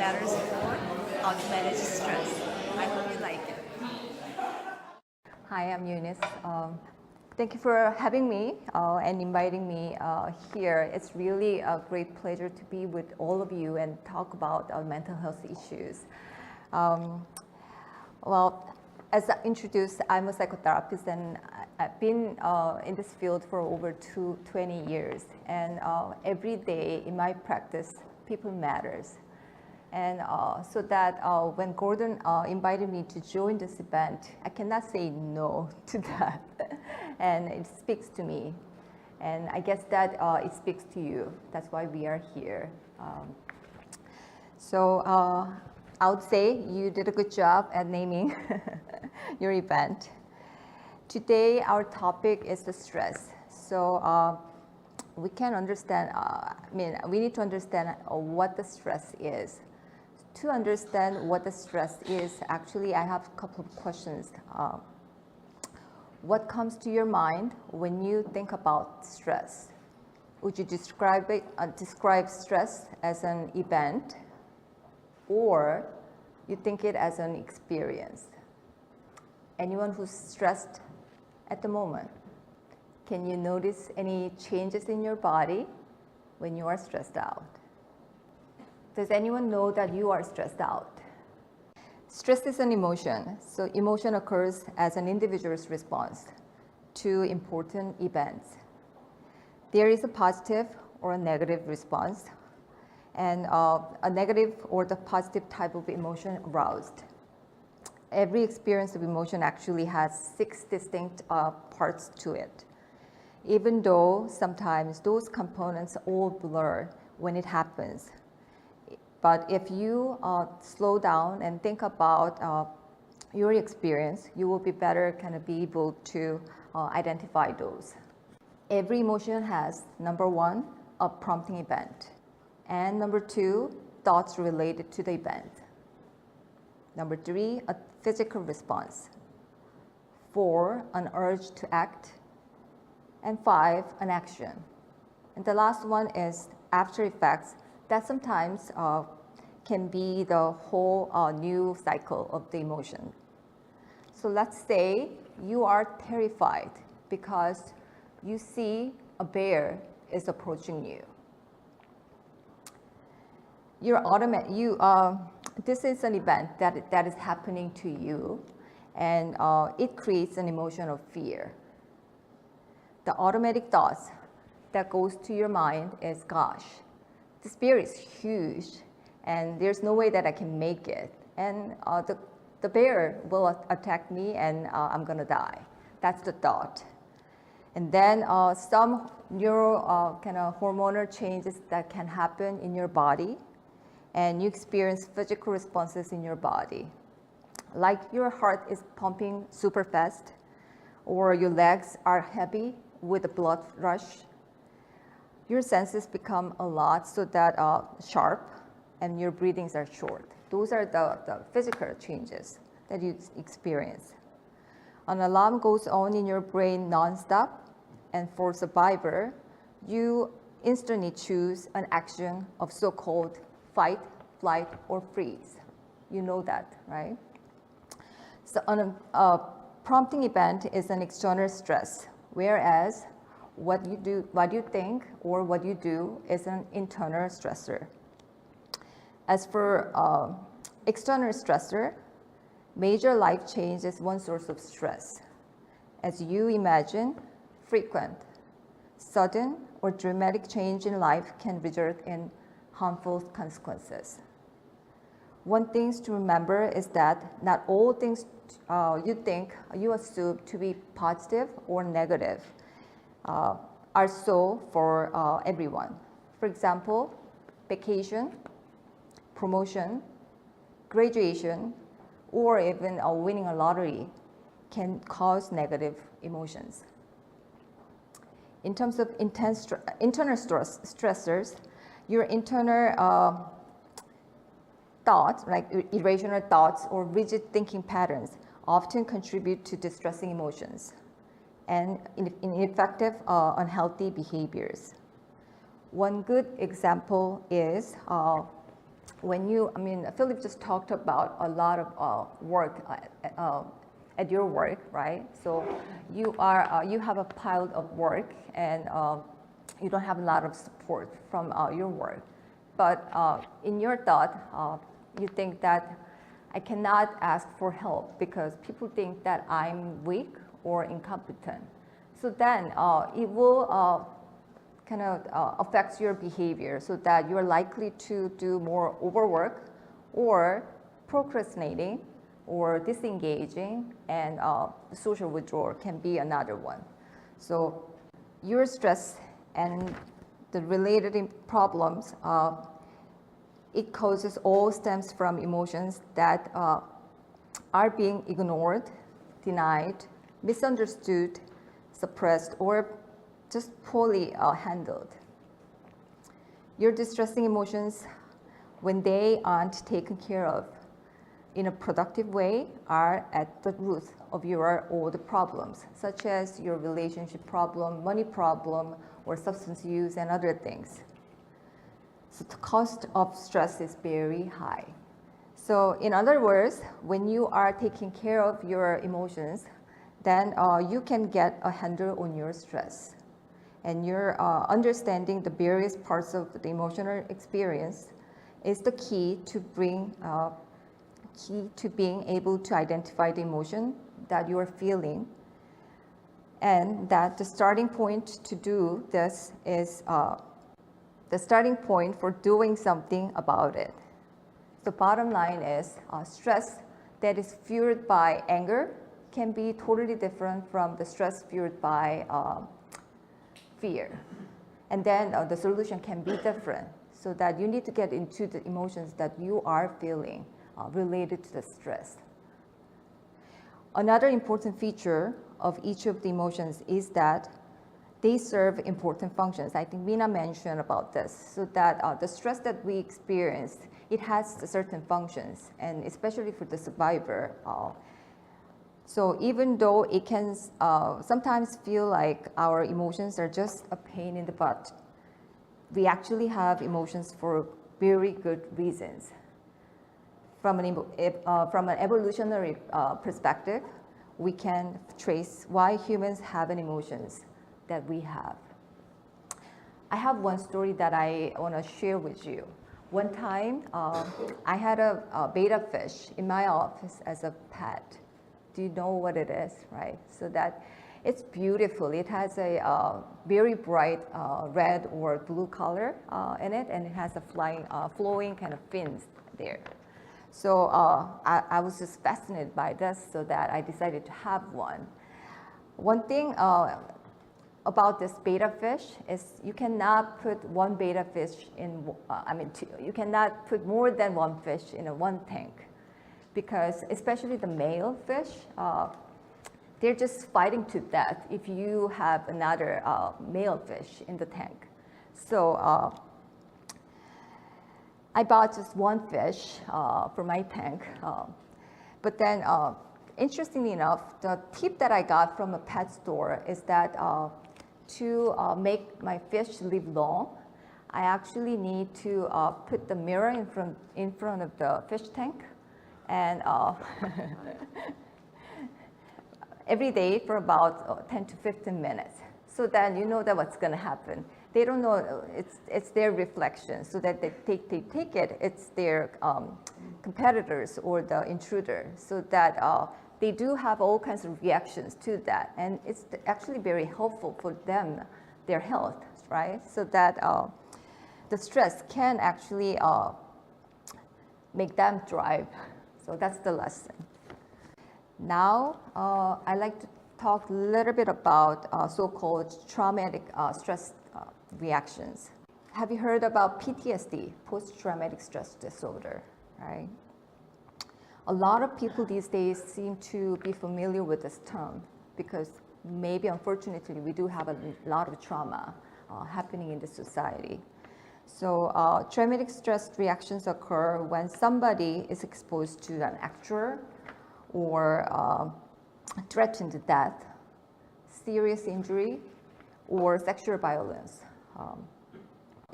matters for how to manage stress. I hope you like it. Hi, I'm Eunice. Thank you for having me and inviting me here. It's really a great pleasure to be with all of you and talk about mental health issues. Well, as I introduced, I'm a psychotherapist and I've been in this field for over 20 years. And every day in my practice, people matters. And so that when Gordon invited me to join this event, I cannot say no to that. And it speaks to me. And I guess that it speaks to you. That's why we are here. So I would say you did a good job at naming your event. Today, our topic is the stress. So we can understand, we need to understand what the stress is. To understand what the stress is, actually, I have a couple of questions. What comes to your mind when you think about stress? Would you describe stress as an event, or you think it as an experience? Anyone who's stressed at the moment, can you notice any changes in your body when you are stressed out? Does anyone know that you are stressed out? Stress is an emotion. So emotion occurs as an individual's response to important events. There is a positive or a negative response, and a negative or the positive type of emotion aroused. Every experience of emotion actually has 6 distinct parts to it, even though sometimes those components all blur when it happens. But if you slow down and think about your experience, you will be better be able to identify those. Every emotion has, number 1, a prompting event, and number 2, thoughts related to the event. Number 3, a physical response. 4, an urge to act. And 5, an action. And the last one is after effects. That sometimes can be the whole new cycle of the emotion. So let's say you are terrified because you see a bear is approaching you. This is an event that is happening to you, and it creates an emotion of fear. The automatic thoughts that goes to your mind is, gosh, this bear is huge, and there's no way that I can make it. And the bear will attack me, and I'm gonna die. That's the thought. And then some neuro hormonal changes that can happen in your body, and you experience physical responses in your body. Like your heart is pumping super fast, or your legs are heavy with a blood rush. Your senses become a lot so that sharp, and your breathings are short. Those are the physical changes that you experience. An alarm goes on in your brain nonstop, and for survivor, you instantly choose an action of so-called fight, flight, or freeze. You know that, right? So a prompting event is an external stress, whereas what you think, or what you do is an internal stressor. As for external stressor, major life change is one source of stress. As you imagine, frequent, sudden, or dramatic change in life can result in harmful consequences. One thing to remember is that not all things you assume to be positive or negative are so for everyone. For example, vacation, promotion, graduation, or even winning a lottery can cause negative emotions. In terms of internal stressors, your internal thoughts, like irrational thoughts or rigid thinking patterns, often contribute to distressing emotions and ineffective, unhealthy behaviors. One good example is Philip just talked about a lot of work at your work, right? So you have a pile of work, and you don't have a lot of support from your work. But in your thought, you think that I cannot ask for help because people think that I'm weak or incompetent. So then it will kind of affects your behavior, so that you're likely to do more overwork or procrastinating or disengaging, and social withdrawal can be another one. So your stress and the related problems, it causes all stems from emotions that are being ignored, denied, misunderstood, suppressed, or just poorly handled. Your distressing emotions, when they aren't taken care of in a productive way, are at the root of your old problems, such as your relationship problem, money problem, or substance use and other things. So the cost of stress is very high. So in other words, when you are taking care of your emotions, then you can get a handle on your stress. And your understanding the various parts of the emotional experience is the key to being able to identify the emotion that you are feeling, and that the starting point to do this is the starting point for doing something about it. The bottom line is stress that is fueled by anger can be totally different from the stress fueled by fear. And then the solution can be different, so that you need to get into the emotions that you are feeling related to the stress. Another important feature of each of the emotions is that they serve important functions. I think Mina mentioned about this, so that the stress that we experience, it has certain functions, and especially for the survivor. So even though it can sometimes feel like our emotions are just a pain in the butt, we actually have emotions for very good reasons. From an evolutionary perspective, we can trace why humans have an emotions that we have. I have one story that I want to share with you. One time, I had a betta fish in my office as a pet. Do you know what it is, right? So that it's beautiful. It has a very bright red or blue color in it, and it has a flowing kind of fins there. So I was just fascinated by this, so that I decided to have one. One thing about this betta fish is you cannot put one betta fish in, you cannot put more than one fish in one tank, because especially the male fish, they're just fighting to death if you have another male fish in the tank. So I bought just one fish for my tank, but then interestingly enough, the tip that I got from a pet store is that to make my fish live long, I actually need to put the mirror in front of the fish tank, and every day for about 10 to 15 minutes. So then you know that what's going to happen. They don't know, it's their reflection, so that they take it, it's their competitors or the intruder, so that they do have all kinds of reactions to that. And it's actually very helpful for them, their health, right? So that the stress can actually make them thrive. So that's the lesson. Now, I'd like to talk a little bit about so-called traumatic stress reactions. Have you heard about PTSD, post-traumatic stress disorder, right? A lot of people these days seem to be familiar with this term, because maybe unfortunately we do have a lot of trauma happening in the society. So traumatic stress reactions occur when somebody is exposed to an actual or threatened to death, serious injury, or sexual violence.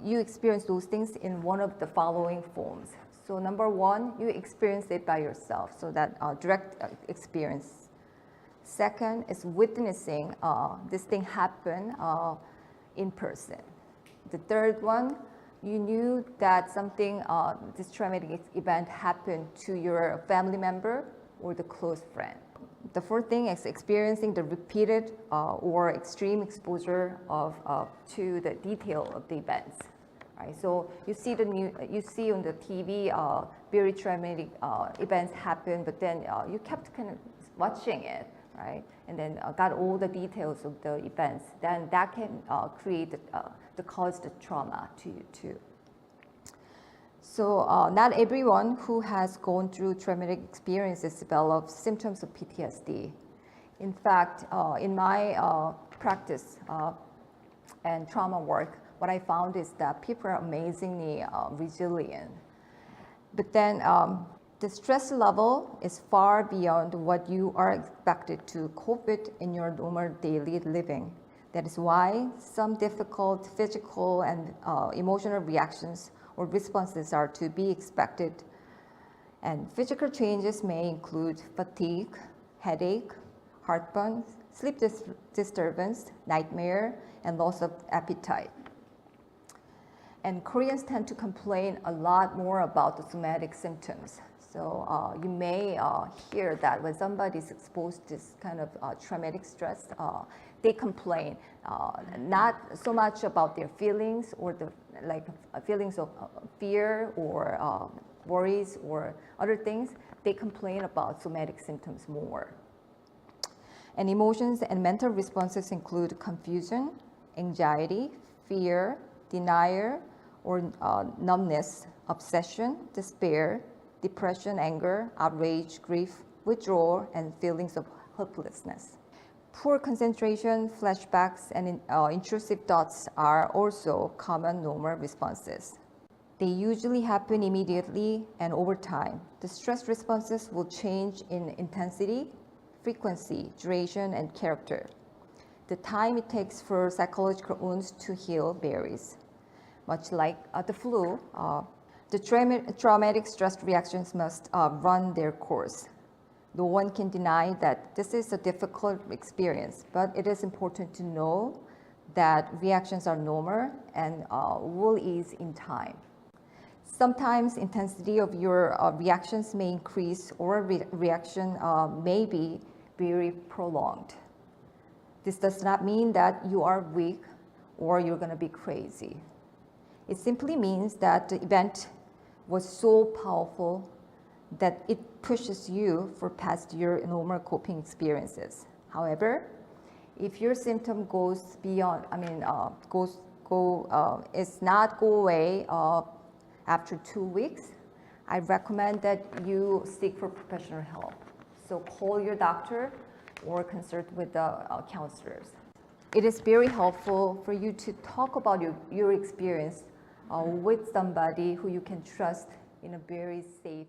You experience those things in one of the following forms. So number one, you experience it by yourself, so that direct experience. Second is witnessing this thing happen in person. The third one, you knew that something, this traumatic event happened to your family member or the close friend. The fourth thing is experiencing the repeated or extreme exposure to the detail of the events. Right? So you see you see on the TV very traumatic events happen, but then you kept kind of watching it, right? And then got all the details of the events. Then that can create the cause the trauma to you too. So not everyone who has gone through traumatic experiences develops symptoms of PTSD. In fact, in my practice and trauma work, what I found is that people are amazingly resilient. But then the stress level is far beyond what you are expected to cope with in your normal daily living. That is why some difficult physical and emotional reactions or responses are to be expected. And physical changes may include fatigue, headache, heartburn, sleep disturbance, nightmare, and loss of appetite. And Koreans tend to complain a lot more about the somatic symptoms. So you may hear that when somebody is exposed to this kind of traumatic stress, they complain not so much about their feelings or the feelings of fear or worries or other things. They complain about somatic symptoms more. And emotions and mental responses include confusion, anxiety, fear, denial, or numbness, obsession, despair, depression, anger, outrage, grief, withdrawal, and feelings of helplessness. Poor concentration, flashbacks, and intrusive thoughts are also common normal responses. They usually happen immediately and over time. The stress responses will change in intensity, frequency, duration, and character. The time it takes for psychological wounds to heal varies. Much like the flu, the traumatic stress reactions must run their course. No one can deny that this is a difficult experience, but it is important to know that reactions are normal and will ease in time. Sometimes intensity of your reactions may increase or reaction may be very prolonged. This does not mean that you are weak or you're going to be crazy. It simply means that the event was so powerful that it pushes you for past your normal coping experiences. However, if your symptom goes beyond, is not go away after 2 weeks, I recommend that you seek for professional help. So call your doctor or consult with the counselors. It is very helpful for you to talk about your experience with somebody who you can trust in a very safe